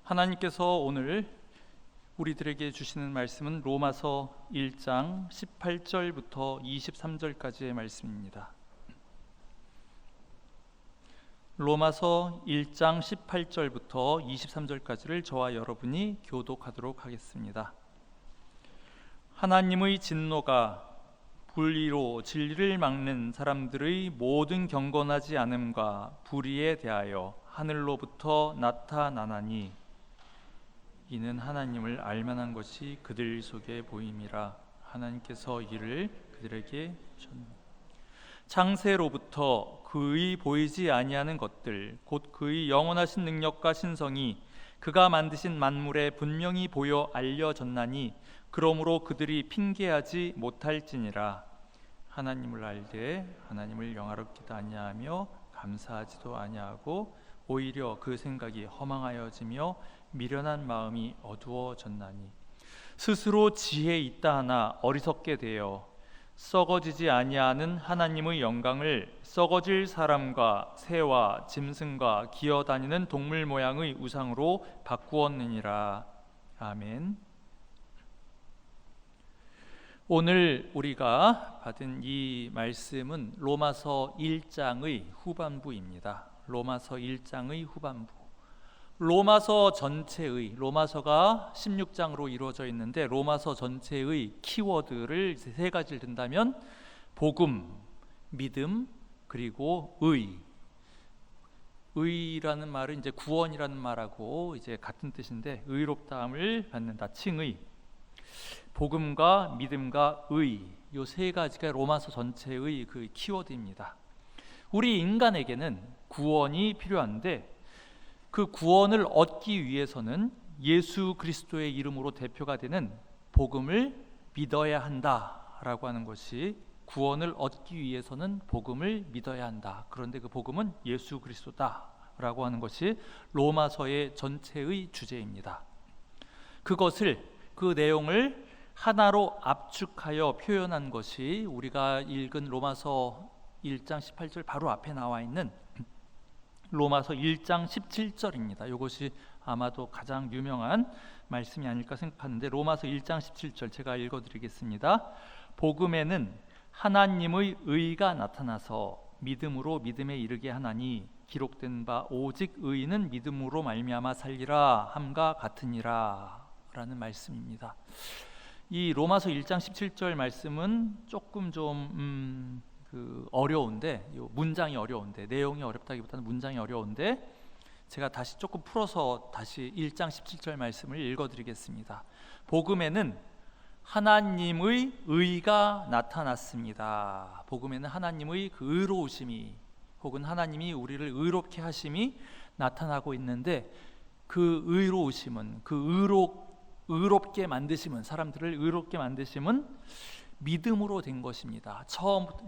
하나님께서 오늘 우리들에게 주시는 말씀은 로마서 1장 18절부터 23절까지의 말씀입니다. 로마서 1장 18절부터 23절까지를 저와 여러분이 교독하도록 하겠습니다. 하나님의 진노가 불의로 진리를 막는 사람들의 모든 경건하지 않음과 불의에 대하여 하늘로부터 나타나나니 이는 하나님을 알만한 것이 그들 속에 보임이라. 하나님께서 이를 그들에게 주셨노라. 창세로부터 그의 보이지 아니하는 것들 곧 그의 영원하신 능력과 신성이 그가 만드신 만물에 분명히 보여 알려졌나니 그러므로 그들이 핑계하지 못할지니라. 하나님을 알되 하나님을 영화롭기도 아니하며 감사하지도 아니하고 오히려 그 생각이 허망하여지며 미련한 마음이 어두워졌나니 스스로 지혜 있다 하나 어리석게 되어 썩어지지 아니하는 하나님의 영광을 썩어질 사람과 새와 짐승과 기어다니는 동물 모양의 우상으로 바꾸었느니라. 아멘. 오늘 우리가 받은 이 말씀은 로마서 1장의 후반부입니다. 로마서 1장의 후반부. 로마서 전체의, 로마서가 16장으로 이루어져 있는데 로마서 전체의 키워드를 세 가지를 든다면 복음, 믿음, 그리고 의. 의라는 말은 이제 구원이라는 말하고 이제 같은 뜻인데 의롭다함을 받는다, 칭의. 복음과 믿음과 의, 이 세 가지가 로마서 전체의 그 키워드입니다. 우리 인간에게는 구원이 필요한데 그 구원을 얻기 위해서는 예수 그리스도의 이름으로 대표가 되는 복음을 믿어야 한다라고 하는 것이, 구원을 얻기 위해서는 복음을 믿어야 한다. 그런데 그 복음은 예수 그리스도다라고 하는 것이 로마서의 전체의 주제입니다. 그것을, 그 내용을 하나로 압축하여 표현한 것이 우리가 읽은 로마서 1장 18절 바로 앞에 나와 있는 로마서 1장 17절입니다. 이것이 아마도 가장 유명한 말씀이 아닐까 생각하는데 로마서 1장 17절 제가 읽어드리겠습니다. 복음에는 하나님의 의가 나타나서 믿음으로 믿음에 이르게 하나니 기록된 바 오직 의인은 믿음으로 말미암아 살리라 함과 같으니라 라는 말씀입니다. 이 로마서 1장 17절 말씀은 조금 좀 어려운데, 문장이 어려운데, 내용이 어렵다기보다는 문장이 어려운데 제가 다시 조금 풀어서 다시 1장 17절 말씀을 읽어드리겠습니다. 복음에는 하나님의 의가 나타났습니다. 복음에는 하나님의 그 의로우심이, 혹은 하나님이 우리를 의롭게 하심이 나타나고 있는데 그 의로우심은, 의롭게 만드심은, 사람들을 의롭게 만드심은 믿음으로 된 것입니다.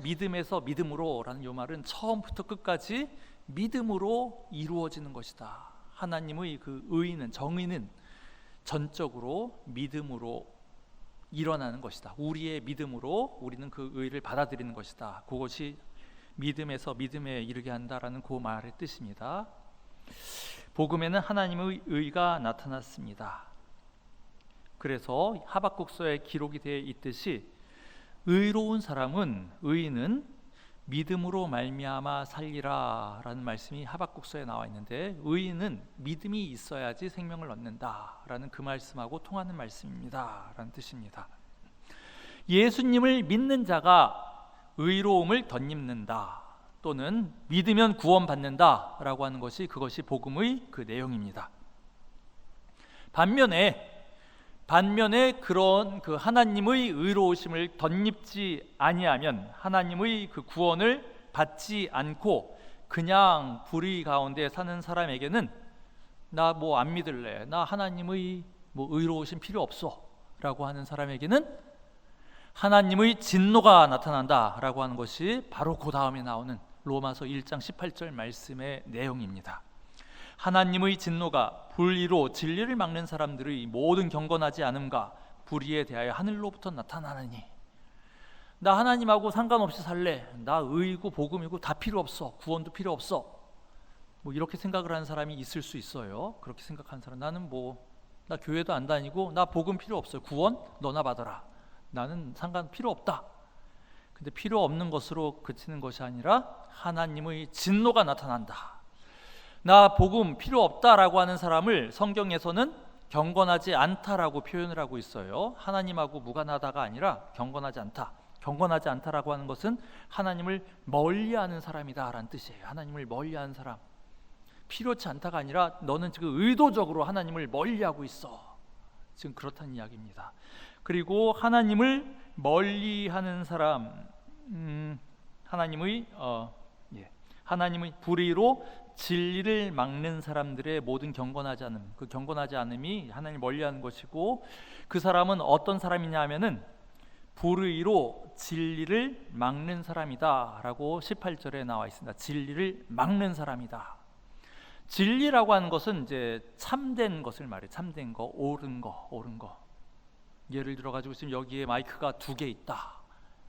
믿음에서 믿음으로라는 이 말은 처음부터 끝까지 믿음으로 이루어지는 것이다. 하나님의 그 의는, 정의는 전적으로 믿음으로 일어나는 것이다. 우리의 믿음으로 우리는 그 의를 받아들이는 것이다. 그것이 믿음에서 믿음에 이르게 한다라는 그 말의 뜻입니다. 복음에는 하나님의 의가 나타났습니다. 그래서 하박국서에 기록이 되어 있듯이 의로운 사람은, 의인은 믿음으로 말미암아 살리라 라는 말씀이 하박국서에 나와 있는데 의인은 믿음이 있어야지 생명을 얻는다 라는 그 말씀하고 통하는 말씀입니다 라는 뜻입니다. 예수님을 믿는 자가 의로움을 덧입는다, 또는 믿으면 구원받는다 라고 하는 것이, 그것이 복음의 그 내용입니다. 반면에 그런 그 하나님의 의로우심을 덧입지 아니하면, 하나님의 그 구원을 받지 않고 그냥 불의 가운데 사는 사람에게는 나 뭐 안 믿을래, 나 하나님의 뭐 의로우심 필요 없어 라고 하는 사람에게는 하나님의 진노가 나타난다 라고 하는 것이 바로 그 다음에 나오는 로마서 1장 18절 말씀의 내용입니다. 하나님의 진노가 불의로 진리를 막는 사람들의 모든 경건하지 않음과 불의에 대하여 하늘로부터 나타나느니, 나 하나님하고 상관없이 살래, 나 의이고 복음이고 다 필요 없어, 구원도 필요 없어, 뭐 이렇게 생각을 하는 사람이 있을 수 있어요. 그렇게 생각하는 사람, 나는 나 교회도 안 다니고 나 복음 필요 없어요. 구원 너나 받아라. 나는 상관 필요 없다. 근데 필요 없는 것으로 그치는 것이 아니라 하나님의 진노가 나타난다. 나 복음 필요 없다라고 하는 사람을 성경에서는 경건하지 않다라고 표현을 하고 있어요. 하나님하고 무관하다가 아니라 경건하지 않다. 경건하지 않다라고 하는 것은 하나님을 멀리하는 사람이다라는 뜻이에요. 하나님을 멀리하는 사람. 필요치 않다가 아니라 너는 지금 의도적으로 하나님을 멀리하고 있어. 지금 그렇다는 이야기입니다. 그리고 하나님을 멀리하는 사람, 하나님의 불의로 진리를 막는 사람들의 모든 경건하지 않음, 그 경건하지 않음이 하나님을 멀리하는 것이고, 그 사람은 어떤 사람이냐 하면은 불의로 진리를 막는 사람이다라고 18절에 나와 있습니다. 진리를 막는 사람이다. 진리라고 하는 것은 이제 참된 것을 말해요. 참된 거, 옳은 거. 예를 들어 가지고 지금 여기에 마이크가 2개 있다.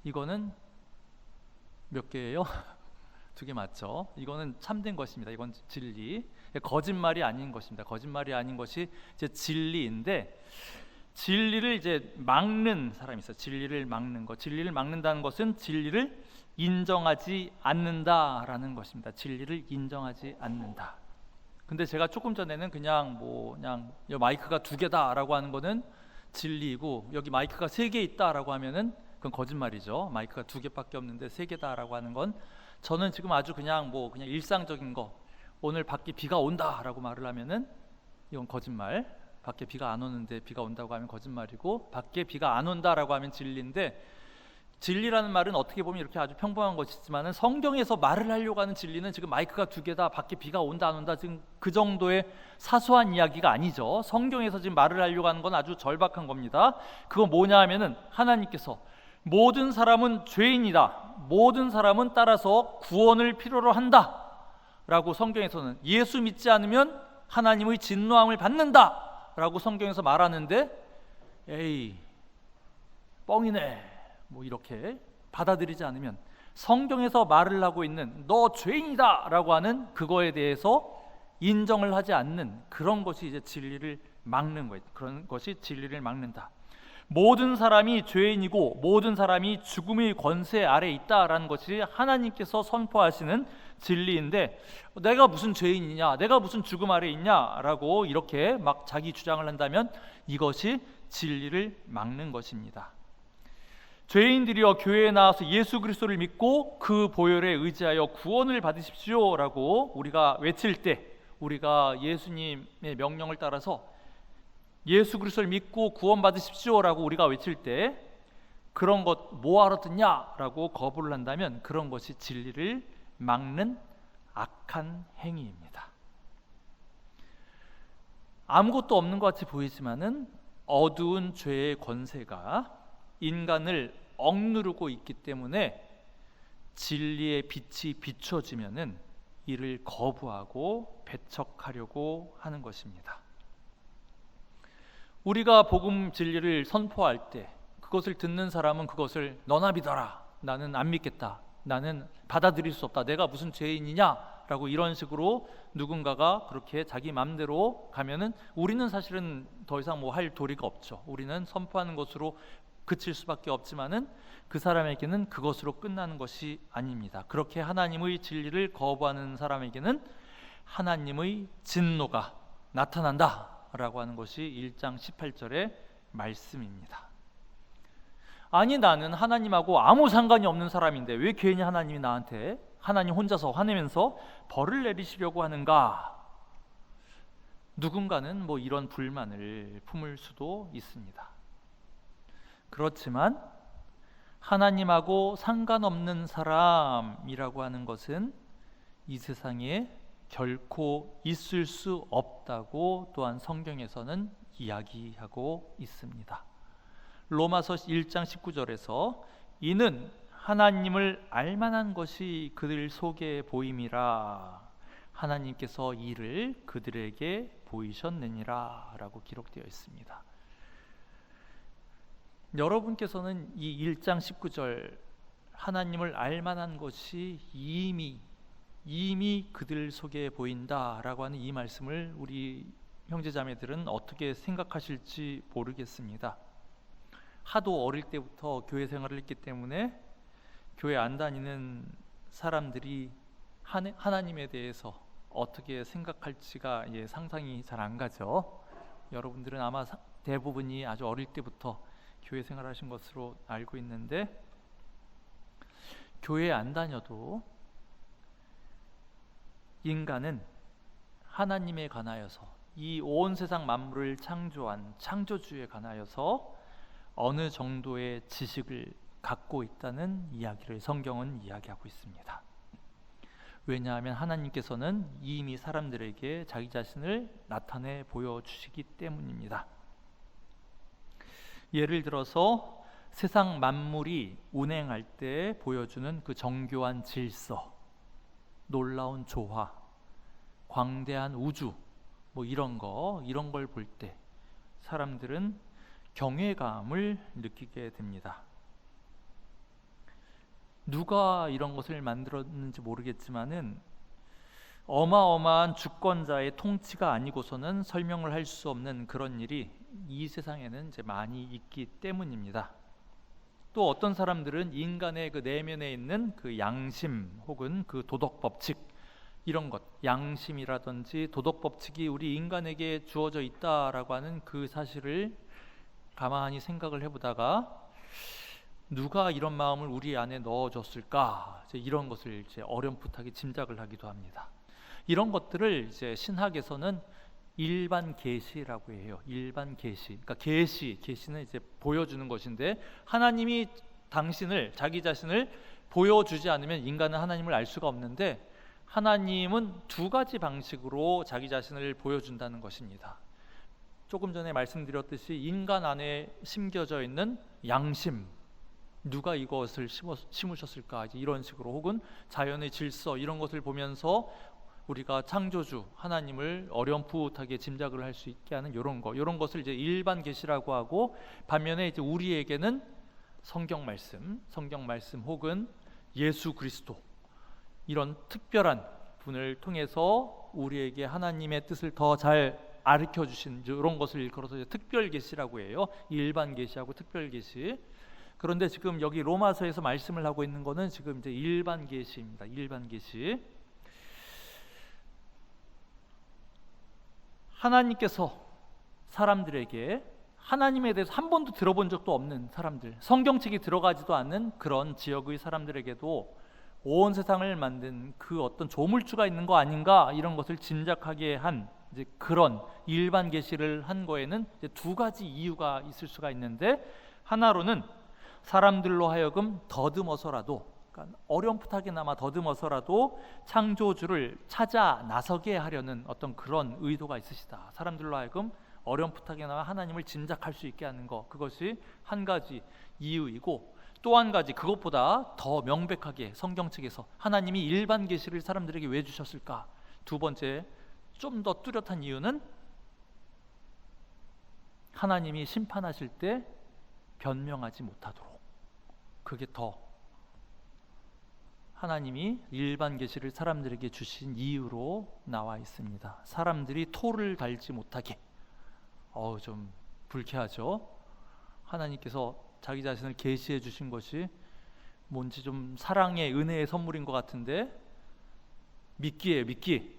이거는 몇 개예요? 2개 맞죠? 이거는 참된 것입니다. 이건 진리. 거짓말이 아닌 것입니다. 거짓말이 아닌 것이 이제 진리인데, 진리를 이제 막는 사람이 있어요. 진리를 막는 것. 진리를 막는다는 것은 진리를 인정하지 않는다라는 것입니다. 진리를 인정하지 않는다. 근데 제가 조금 전에는 그냥 여기 마이크가 2개다라고 하는 거는 진리이고, 여기 마이크가 3개 있다라고 하면은 그건 거짓말이죠. 마이크가 2개밖에 없는데 3개다라고 하는 건, 저는 지금 아주 그냥 일상적인 거, 오늘 밖에 비가 온다라고 말을 하면은 이건 거짓말. 밖에 비가 안 오는데 비가 온다고 하면 거짓말이고, 밖에 비가 안 온다라고 하면 진리인데, 진리라는 말은 어떻게 보면 이렇게 아주 평범한 것이지만은 성경에서 말을 하려고 하는 진리는 지금 마이크가 2개다, 밖에 비가 온다 안 온다, 지금 그 정도의 사소한 이야기가 아니죠. 성경에서 지금 말을 하려고 하는 건 아주 절박한 겁니다. 그건 뭐냐 하면은 하나님께서 모든 사람은 죄인이다, 모든 사람은 따라서 구원을 필요로 한다 라고 성경에서는, 예수 믿지 않으면 하나님의 진노함을 받는다 라고 성경에서 말하는데, 에이 뻥이네 이렇게 받아들이지 않으면, 성경에서 말을 하고 있는 너 죄인이다 라고 하는 그거에 대해서 인정을 하지 않는 그런 것이 이제 진리를 막는 거예요. 그런 것이 진리를 막는다. 모든 사람이 죄인이고 모든 사람이 죽음의 권세 아래에 있다라는 것이 하나님께서 선포하시는 진리인데, 내가 무슨 죄인이냐, 내가 무슨 죽음 아래에 있냐라고 이렇게 막 자기 주장을 한다면 이것이 진리를 막는 것입니다. 죄인들이여 교회에 나와서 예수 그리스도를 믿고 그 보혈에 의지하여 구원을 받으십시오라고 우리가 외칠 때, 우리가 예수님의 명령을 따라서 예수 그리스도를 믿고 구원 받으십시오라고 우리가 외칠 때, 그런 것 뭐하러 듣냐라고 거부를 한다면 그런 것이 진리를 막는 악한 행위입니다. 아무것도 없는 것 같이 보이지만은 어두운 죄의 권세가 인간을 억누르고 있기 때문에 진리의 빛이 비춰지면은 이를 거부하고 배척하려고 하는 것입니다. 우리가 복음 진리를 선포할 때 그것을 듣는 사람은 그것을 너나 믿어라, 나는 안 믿겠다, 나는 받아들일 수 없다, 내가 무슨 죄인이냐 라고 이런 식으로 누군가가 그렇게 자기 마음대로 가면은 우리는 사실은 더 이상 할 도리가 없죠. 우리는 선포하는 것으로 그칠 수밖에 없지만은 그 사람에게는 그것으로 끝나는 것이 아닙니다. 그렇게 하나님의 진리를 거부하는 사람에게는 하나님의 진노가 나타난다 라고 하는 것이 1장 18절의 말씀입니다. 아니, 나는 하나님하고 아무 상관이 없는 사람인데 왜 괜히 하나님이 나한테, 하나님 혼자서 화내면서 벌을 내리시려고 하는가? 누군가는 이런 불만을 품을 수도 있습니다. 그렇지만 하나님하고 상관없는 사람이라고 하는 것은 이 세상에 결코 있을 수 없다고 또한 성경에서는 이야기하고 있습니다. 로마서 1장 19절에서 이는 하나님을 알만한 것이 그들 속에 보임이라, 하나님께서 이를 그들에게 보이셨느니라 라고 기록되어 있습니다. 여러분께서는 이 1장 19절 하나님을 알만한 것이 이미 이미 그들 속에 보인다라고 하는 이 말씀을 우리 형제자매들은 어떻게 생각하실지 모르겠습니다. 하도 어릴 때부터 교회 생활을 했기 때문에 교회 안 다니는 사람들이 하나님에 대해서 어떻게 생각할지가 상상이 잘 안 가죠. 여러분들은 아마 대부분이 아주 어릴 때부터 교회 생활하신 것으로 알고 있는데, 교회 안 다녀도 인간은 하나님에 관하여서, 이 온 세상 만물을 창조한 창조주에 관하여서 어느 정도의 지식을 갖고 있다는 이야기를 성경은 이야기하고 있습니다. 왜냐하면 하나님께서는 이미 사람들에게 자기 자신을 나타내 보여주시기 때문입니다. 예를 들어서 세상 만물이 운행할 때 보여주는 그 정교한 질서, 놀라운 조화, 광대한 우주, 이런 걸 볼 때 사람들은 경외감을 느끼게 됩니다. 누가 이런 것을 만들었는지 모르겠지만은 어마어마한 주권자의 통치가 아니고서는 설명을 할 수 없는 그런 일이 이 세상에는 이제 많이 있기 때문입니다. 또 어떤 사람들은 인간의 그 내면에 있는 그 양심 혹은 그 도덕 법칙, 이런 것, 양심이라든지 도덕 법칙이 우리 인간에게 주어져 있다라고 하는 그 사실을 가만히 생각을 해보다가 누가 이런 마음을 우리 안에 넣어줬을까, 이런 것을 이제 어렴풋하게 짐작을 하기도 합니다. 이런 것들을 이제 신학에서는 일반 계시라고 해요. 일반 계시. 그러니까 계시는 이제 보여주는 것인데, 하나님이 자기 자신을 보여주지 않으면 인간은 하나님을 알 수가 없는데, 하나님은 두 가지 방식으로 자기 자신을 보여준다는 것입니다. 조금 전에 말씀드렸듯이 인간 안에 심겨져 있는 양심, 누가 이것을 심으셨을까, 이런 식으로, 혹은 자연의 질서, 이런 것을 보면서 우리가 창조주 하나님을 어렴풋하게 짐작을 할 수 있게 하는 이런 것을 이제 일반 계시라고 하고, 반면에 이제 우리에게는 성경 말씀 혹은 예수 그리스도, 이런 특별한 분을 통해서 우리에게 하나님의 뜻을 더 잘 가르쳐 주신 이런 것을 일컬어서 특별 계시라고 해요. 일반 계시하고 특별 계시. 그런데 지금 여기 로마서에서 말씀을 하고 있는 것은 지금 이제 일반 계시입니다. 일반 계시. 하나님께서 사람들에게 하나님에 대해서 한 번도 들어본 적도 없는 사람들, 성경책이 들어가지도 않는 그런 지역의 사람들에게도 온 세상을 만든 그 어떤 조물주가 있는 거 아닌가, 이런 것을 짐작하게 한 이제 그런 일반 계시를 한 거에는 이제 두 가지 이유가 있을 수가 있는데, 하나로는 사람들로 하여금 더듬어서라도, 그러니까 어렴풋하게나마 더듬어서라도 창조주를 찾아 나서게 하려는 어떤 그런 의도가 있으시다. 사람들로 하여금 어렴풋하게나마 하나님을 짐작할 수 있게 하는 것, 그것이 한 가지 이유이고, 또 한 가지, 그것보다 더 명백하게 성경책에서 하나님이 일반 계시를 사람들에게 왜 주셨을까? 두 번째, 좀 더 뚜렷한 이유는 하나님이 심판하실 때 변명하지 못하도록, 그게 더 하나님이 일반 계시를 사람들에게 주신 이유로 나와 있습니다. 사람들이 토를 달지 못하게. 좀 불쾌하죠? 하나님께서 자기 자신을 계시해 주신 것이 뭔지 좀 사랑의 은혜의 선물인 것 같은데, 미끼예요, 미끼.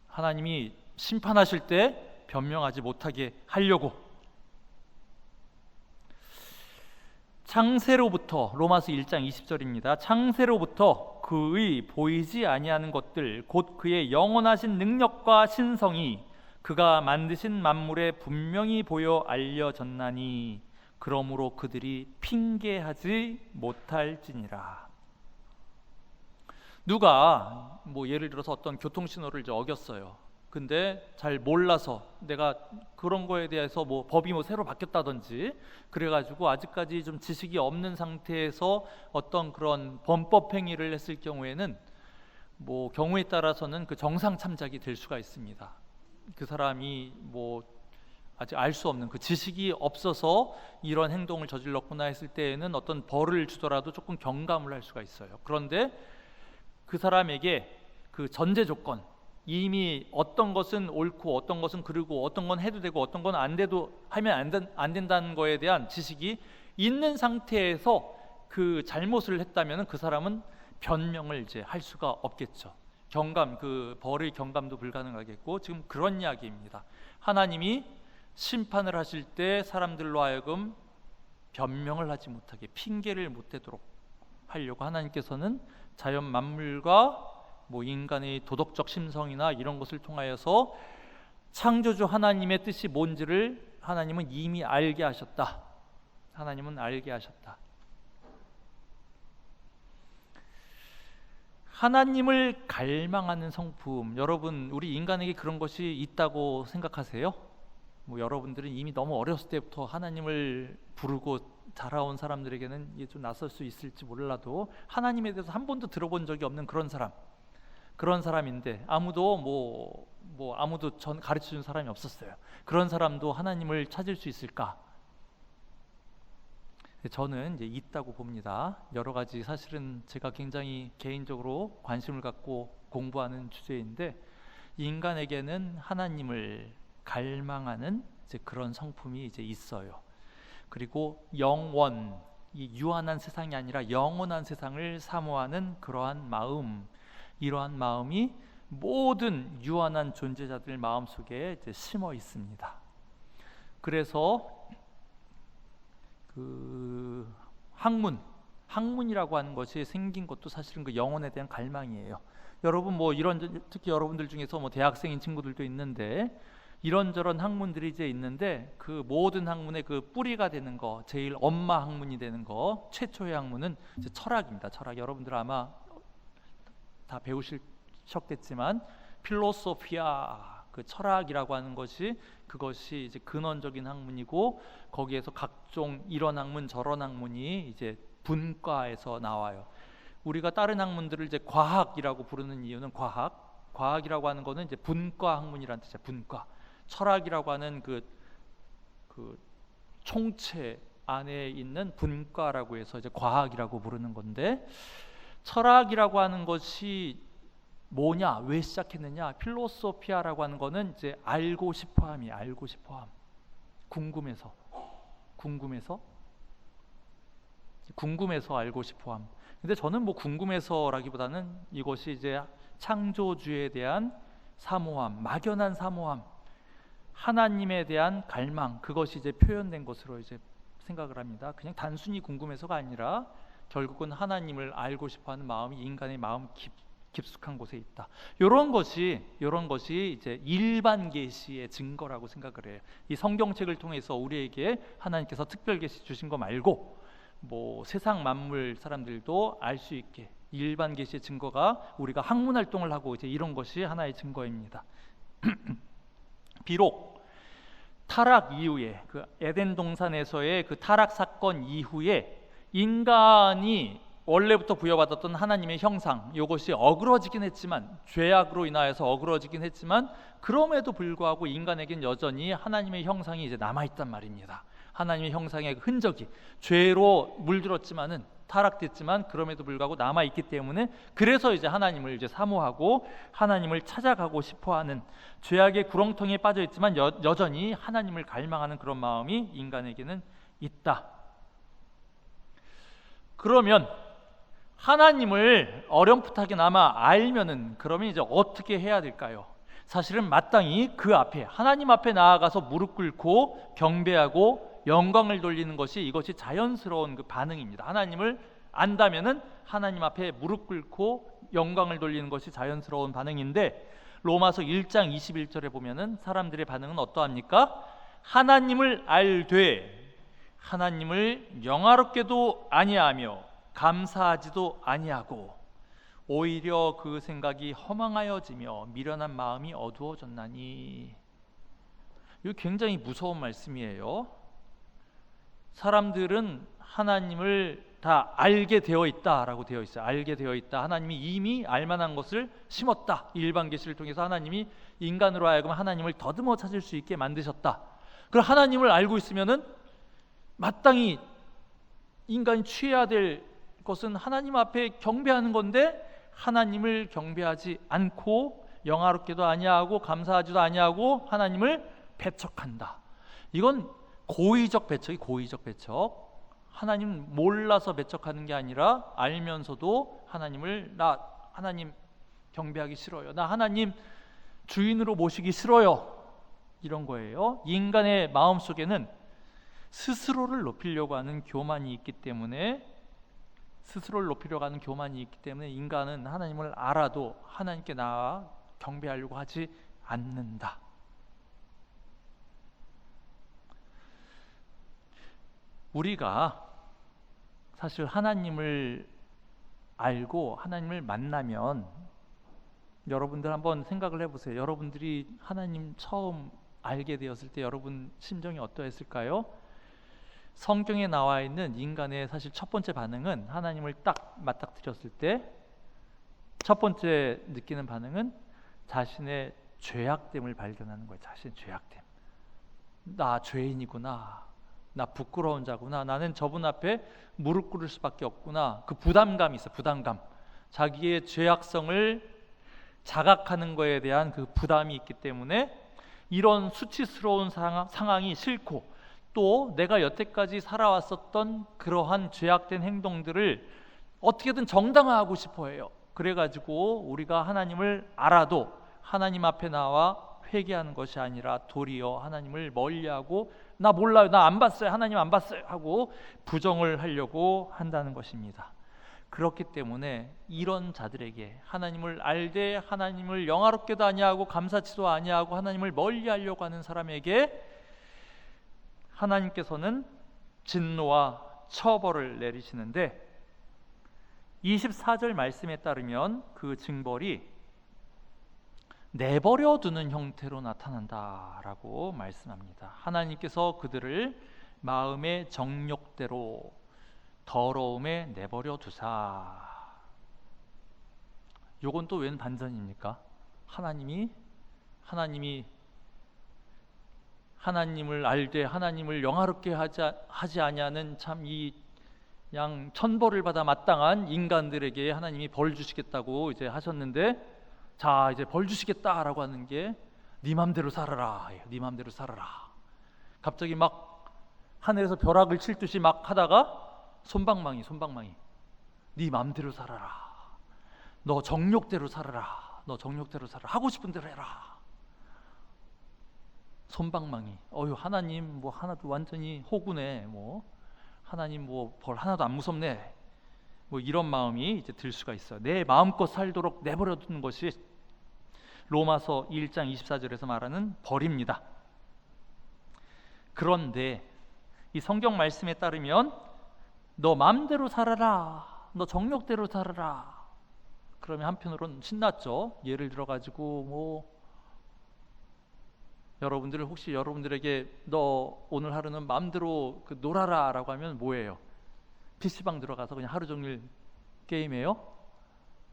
하나님이 심판하실 때 변명하지 못하게 하려고. 창세로부터, 로마서 1장 20절입니다. 창세로부터 그의 보이지 아니하는 것들, 곧 그의 영원하신 능력과 신성이 그가 만드신 만물에 분명히 보여 알려졌나니 그러므로 그들이 핑계하지 못할지니라. 누가 예를 들어서 어떤 교통신호를 이제 어겼어요. 근데 잘 몰라서, 내가 그런 거에 대해서 법이 새로 바뀌었다든지 그래가지고 아직까지 좀 지식이 없는 상태에서 어떤 그런 범법 행위를 했을 경우에는 경우에 따라서는 그 정상 참작이 될 수가 있습니다. 그 사람이 아직 알 수 없는, 그 지식이 없어서 이런 행동을 저질렀구나 했을 때에는 어떤 벌을 주더라도 조금 경감을 할 수가 있어요. 그런데 그 사람에게 그 전제 조건, 이미 어떤 것은 옳고 어떤 것은 그르고 어떤 건 해도 되고 어떤 건 안 돼도 하면 안 된다는 거에 대한 지식이 있는 상태에서 그 잘못을 했다면 그 사람은 변명을 이제 할 수가 없겠죠. 경감, 그 벌의 경감도 불가능하겠고, 지금 그런 이야기입니다. 하나님이 심판을 하실 때 사람들로 하여금 변명을 하지 못하게, 핑계를 못 대도록 하려고 하나님께서는 자연 만물과 인간의 도덕적 심성이나 이런 것을 통하여서 창조주 하나님의 뜻이 뭔지를 하나님은 이미 알게 하셨다. 하나님은 알게 하셨다. 하나님을 갈망하는 성품, 여러분 우리 인간에게 그런 것이 있다고 생각하세요? 여러분들은 이미 너무 어렸을 때부터 하나님을 부르고 자라온 사람들에게는 이게 좀 낯설 수 있을지 몰라도 하나님에 대해서 한 번도 들어본 적이 없는 그런 사람인데 아무도 아무도 가르쳐 준 사람이 없었어요. 그런 사람도 하나님을 찾을 수 있을까? 저는 이제 있다고 봅니다. 여러 가지, 사실은 제가 굉장히 개인적으로 관심을 갖고 공부하는 주제인데, 인간에게는 하나님을 갈망하는 이제 그런 성품이 이제 있어요. 그리고 영원, 이 유한한 세상이 아니라 영원한 세상을 사모하는 그러한 마음, 이러한 마음이 모든 유한한 존재자들 마음속에 이제 심어 있습니다. 그래서 그 학문이라고 하는 것이 생긴 것도 사실은 그 영혼에 대한 갈망이에요. 여러분 특히 여러분들 중에서 대학생인 친구들도 있는데, 이런저런 학문들이 이제 있는데, 그 모든 학문의 그 뿌리가 되는 거, 제일 엄마 학문이 되는 거, 최초의 학문은 이제 철학입니다. 철학, 여러분들 아마 다 배우셨겠지만 필로소피아, 그 철학이라고 하는 것이, 그것이 이제 근원적인 학문이고, 거기에서 각종 이런 학문 저런 학문이 이제 분과에서 나와요. 우리가 다른 학문들을 이제 과학이라고 부르는 이유는 과학이라고 하는 거는 이제 분과 학문이라는 뜻이야. 분과. 철학이라고 하는 그 총체 안에 있는 분과라고 해서 이제 과학이라고 부르는 건데, 철학이라고 하는 것이 뭐냐, 왜 시작했느냐? 필로소피아라고 하는 거는 이제 알고 싶어함이에요. 알고 싶어함. 궁금해서 알고 싶어함. 근데 저는 궁금해서라기보다는 이것이 이제 창조주에 대한 사모함, 막연한 사모함, 하나님에 대한 갈망, 그것이 이제 표현된 것으로 이제 생각을 합니다. 그냥 단순히 궁금해서가 아니라 결국은 하나님을 알고 싶어하는 마음이 인간의 마음 깊숙한 곳에 있다. 이런 것이 이제 일반 계시의 증거라고 생각을 해요. 이 성경책을 통해서 우리에게 하나님께서 특별 계시 주신 거 말고 세상 만물 사람들도 알 수 있게 일반 계시의 증거가, 우리가 학문 활동을 하고 이제 이런 것이 하나의 증거입니다. 비록 타락 이후에, 그 에덴 동산에서의 그 타락 사건 이후에 인간이 원래부터 부여받았던 하나님의 형상, 이것이 어그러지긴 했지만, 죄악으로 인하여서 어그러지긴 했지만, 그럼에도 불구하고 인간에겐 여전히 하나님의 형상이 이제 남아있단 말입니다. 하나님의 형상의 흔적이, 죄로 물들었지만은, 타락됐지만 그럼에도 불구하고 남아있기 때문에, 그래서 이제 하나님을 이제 사모하고 하나님을 찾아가고 싶어하는, 죄악의 구렁텅이에 빠져있지만 여전히 하나님을 갈망하는 그런 마음이 인간에게는 있다. 그러면 하나님을 어렴풋하게나마 알면은, 그러면 이제 어떻게 해야 될까요? 사실은 마땅히 그 앞에, 하나님 앞에 나아가서 무릎 꿇고 경배하고 영광을 돌리는 것이, 이것이 자연스러운 그 반응입니다. 하나님을 안다면은 하나님 앞에 무릎 꿇고 영광을 돌리는 것이 자연스러운 반응인데, 로마서 1장 21절에 보면은 사람들의 반응은 어떠합니까? 하나님을 알되 하나님을 영화롭게도 아니하며 감사하지도 아니하고 오히려 그 생각이 허망하여지며 미련한 마음이 어두워졌나니. 이거 굉장히 무서운 말씀이에요. 사람들은 하나님을 다 알게 되어 있다라고 되어 있어요. 알게 되어 있다. 하나님이 이미 알만한 것을 심었다. 일반 계시를 통해서 하나님이 인간으로 하여금 하나님을 더듬어 찾을 수 있게 만드셨다. 그럼 하나님을 알고 있으면은 마땅히 인간이 취해야 될 것은 하나님 앞에 경배하는 건데, 하나님을 경배하지 않고 영화롭게도 아니하고 감사하지도 아니하고 하나님을 배척한다. 이건 고의적 배척이 고의적 배척. 하나님 몰라서 배척하는 게 아니라 알면서도 나 하나님 경배하기 싫어요. 나 하나님 주인으로 모시기 싫어요. 이런 거예요. 인간의 마음속에는 스스로를 높이려고 하는 교만이 있기 때문에 인간은 하나님을 알아도 하나님께 나아 경배하려고 하지 않는다. 우리가 사실 하나님을 알고 하나님을 만나면, 여러분들 한번 생각을 해보세요. 여러분들이 하나님 처음 알게 되었을 때 여러분 심정이 어떠했을까요? 성경에 나와 있는 인간의 사실 첫 번째 반응은, 하나님을 딱 맞닥뜨렸을 때 첫 번째 느끼는 반응은 자신의 죄악됨을 발견하는 거예요. 자신의 죄악됨. 나 죄인이구나. 나 부끄러운 자구나. 나는 저분 앞에 무릎 꿇을 수밖에 없구나. 그 부담감이 있어. 부담감. 자기의 죄악성을 자각하는 거에 대한 그 부담이 있기 때문에 이런 수치스러운 상황이 싫고, 또 내가 여태까지 살아왔었던 그러한 죄악된 행동들을 어떻게든 정당화하고 싶어 해요. 그래가지고 우리가 하나님을 알아도 하나님 앞에 나와 회개하는 것이 아니라 도리어 하나님을 멀리하고, 나 몰라요, 나 안 봤어요, 하나님 안 봤어요 하고 부정을 하려고 한다는 것입니다. 그렇기 때문에 이런 자들에게, 하나님을 알되 하나님을 영화롭게도 아니하고 감사치도 아니하고 하나님을 멀리하려고 하는 사람에게 하나님께서는 진노와 처벌을 내리시는데, 24절 말씀에 따르면 그 징벌이 내버려 두는 형태로 나타난다라고 말씀합니다. 하나님께서 그들을 마음의 정욕대로 더러움에 내버려 두사. 요건 또 웬 반전입니까? 하나님이 하나님을 알되 하나님을 영화롭게 하지 아니하는 참 이 양 천벌을 받아 마땅한 인간들에게 하나님이 벌 주시겠다고 이제 하셨는데, 자 이제 벌 주시겠다라고 하는 게 네 맘대로 살아라. 네 맘대로 살아라. 갑자기 막 하늘에서 벼락을 칠 듯이 막 하다가 솜방망이 네 맘대로 살아라. 너 정욕대로 살아라. 너 정욕대로 살아라. 하고 싶은 대로 해라. 솜방망이. 하나님 뭐 하나도 완전히 호구네. 뭐 하나님 뭐 벌 하나도 안 무섭네. 뭐 이런 마음이 이제 들 수가 있어요. 내 마음껏 살도록 내버려 두는 것이 로마서 1장 24절에서 말하는 벌입니다. 그런데 이 성경 말씀에 따르면 너 마음대로 살아라. 너 정욕대로 살아라. 그러면 한편으로는 신났죠. 예를 들어 가지고 뭐 여러분들 혹시 여러분들에게 너 오늘 하루는 마음대로 놀아라 라고 하면 뭐예요? PC방 들어가서 그냥 하루 종일 게임해요?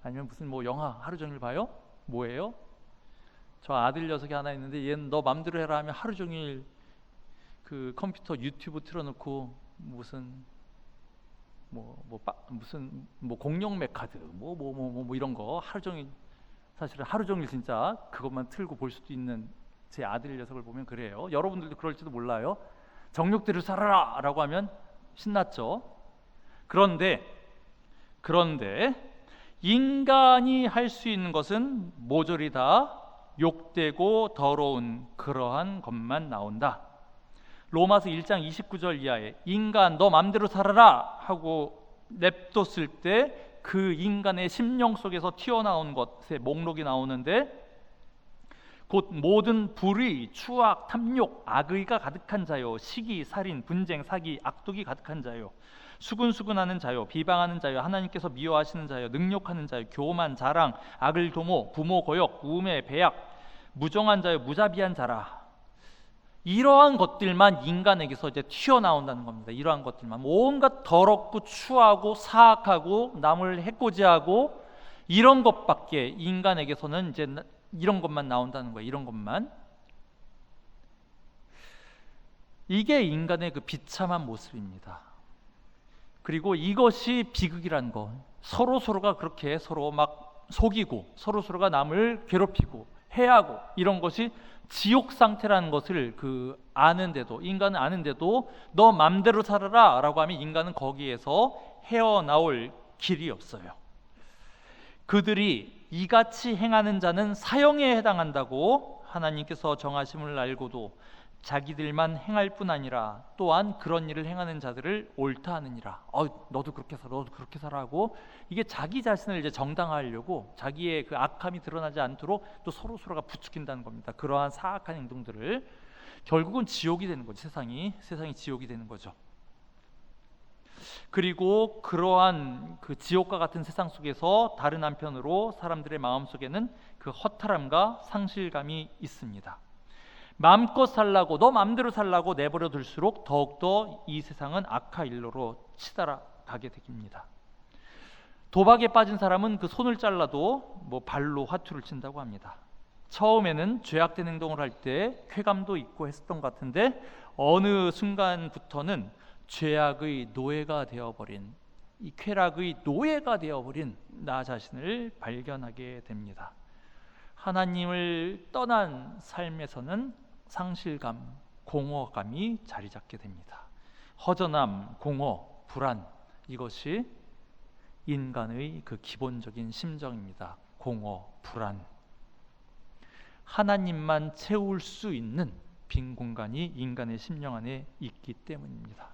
아니면 무슨 뭐 영화 하루 종일 봐요? 뭐예요? 저 아들 녀석이 하나 있는데 얘는 너 마음대로 해라 하면 하루 종일 그 컴퓨터 유튜브 틀어놓고 무슨 공룡 메카드 뭐 이런 거 하루 종일, 사실은 하루 종일 진짜 그것만 틀고 볼 수도 있는 제 아들 녀석을 보면 그래요. 여러분들도 그럴지도 몰라요. 정욕대로 살아라 라고 하면 신났죠. 그런데 인간이 할 수 있는 것은 모조리 다 욕되고 더러운 그러한 것만 나온다. 로마서 1장 29절 이하에 인간 너 맘대로 살아라 하고 냅뒀을 때 그 인간의 심령 속에서 튀어나온 것의 목록이 나오는데, 곧 모든 불의, 추악, 탐욕, 악의가 가득한 자요, 시기, 살인, 분쟁, 사기, 악독이 가득한 자요, 수근수근하는 자요, 비방하는 자요, 하나님께서 미워하시는 자요, 능욕하는 자요, 교만, 자랑, 악을 도모, 부모 고역, 우매, 배약, 무정한 자요, 무자비한 자라. 이러한 것들만 인간에게서 이제 튀어나온다는 겁니다. 이러한 것들만, 온갖 더럽고 추하고 사악하고 남을 해코지하고 이런 것밖에 인간에게서는 이제 이런 것만 나온다는 거예요. 이런 것만. 이게 인간의 그 비참한 모습입니다. 그리고 이것이 비극이라는 거. 서로가 그렇게 서로 막 속이고 서로가 남을 괴롭히고 해하고 이런 것이 지옥 상태라는 것을 아는데도, 인간은 아는데도 너 맘대로 살아라 라고 하면 인간은 거기에서 헤어나올 길이 없어요. 그들이 이같이 행하는 자는 사형에 해당한다고 하나님께서 정하심을 알고도 자기들만 행할 뿐 아니라 또한 그런 일을 행하는 자들을 옳다 하느니라. 너도 그렇게 살아, 너도 그렇게 살아 하고, 이게 자기 자신을 이제 정당화하려고 자기의 그 악함이 드러나지 않도록 또 서로가 부추긴다는 겁니다. 그러한 사악한 행동들을 결국은 지옥이 되는 거죠. 세상이 지옥이 되는 거죠. 그리고 그러한 그 지옥과 같은 세상 속에서 다른 한편으로 사람들의 마음속에는 그 허탈함과 상실감이 있습니다. 마음껏 살라고, 너 마음대로 살라고 내버려 둘수록 더욱더 이 세상은 악화 일로로 치달아가게 됩니다. 도박에 빠진 사람은 그 손을 잘라도 발로 화투를 친다고 합니다. 처음에는 죄악된 행동을 할 때 쾌감도 있고 했었던 것 같은데 어느 순간부터는 죄악의 노예가 되어버린, 이 쾌락의 노예가 되어버린 나 자신을 발견하게 됩니다. 하나님을 떠난 삶에서는 상실감, 공허감이 자리 잡게 됩니다. 허전함, 공허, 불안, 이것이 인간의 그 기본적인 심정입니다. 공허, 불안. 하나님만 채울 수 있는 빈 공간이 인간의 심령 안에 있기 때문입니다.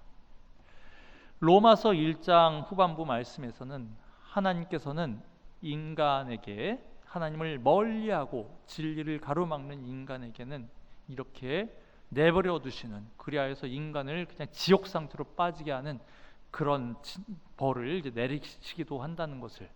로마서 1장 후반부 말씀에서는 하나님께서는 인간에게, 하나님을 멀리하고 진리를 가로막는 인간에게는 이렇게 내버려 두시는, 그리하여서 인간을 그냥 지옥 상태로 빠지게 하는 그런 벌을 이제 내리시기도 한다는 것을,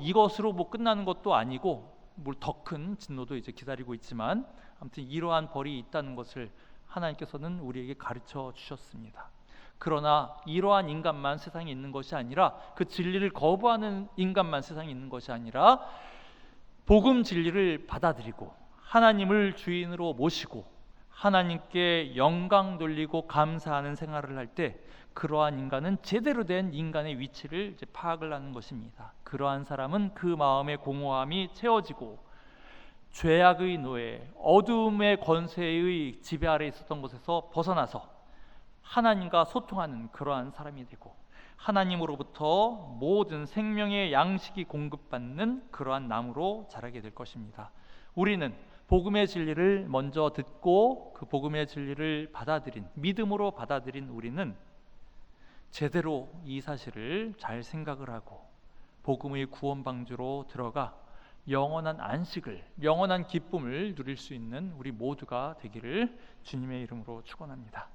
이것으로 끝나는 것도 아니고 더 큰 진노도 이제 기다리고 있지만 아무튼 이러한 벌이 있다는 것을 하나님께서는 우리에게 가르쳐 주셨습니다. 그러나 이러한 인간만 세상에 있는 것이 아니라, 그 진리를 거부하는 인간만 세상에 있는 것이 아니라 복음 진리를 받아들이고 하나님을 주인으로 모시고 하나님께 영광 돌리고 감사하는 생활을 할 때 그러한 인간은 제대로 된 인간의 위치를 이제 파악을 하는 것입니다. 그러한 사람은 그 마음의 공허함이 채워지고 죄악의 노예, 어둠의 권세의 지배 아래 있었던 곳에서 벗어나서 하나님과 소통하는 그러한 사람이 되고 하나님으로부터 모든 생명의 양식이 공급받는 그러한 나무로 자라게 될 것입니다. 우리는 복음의 진리를 먼저 듣고 그 복음의 진리를 받아들인, 믿음으로 받아들인 우리는 제대로 이 사실을 잘 생각을 하고 복음의 구원 방주로 들어가 영원한 안식을, 영원한 기쁨을 누릴 수 있는 우리 모두가 되기를 주님의 이름으로 축원합니다.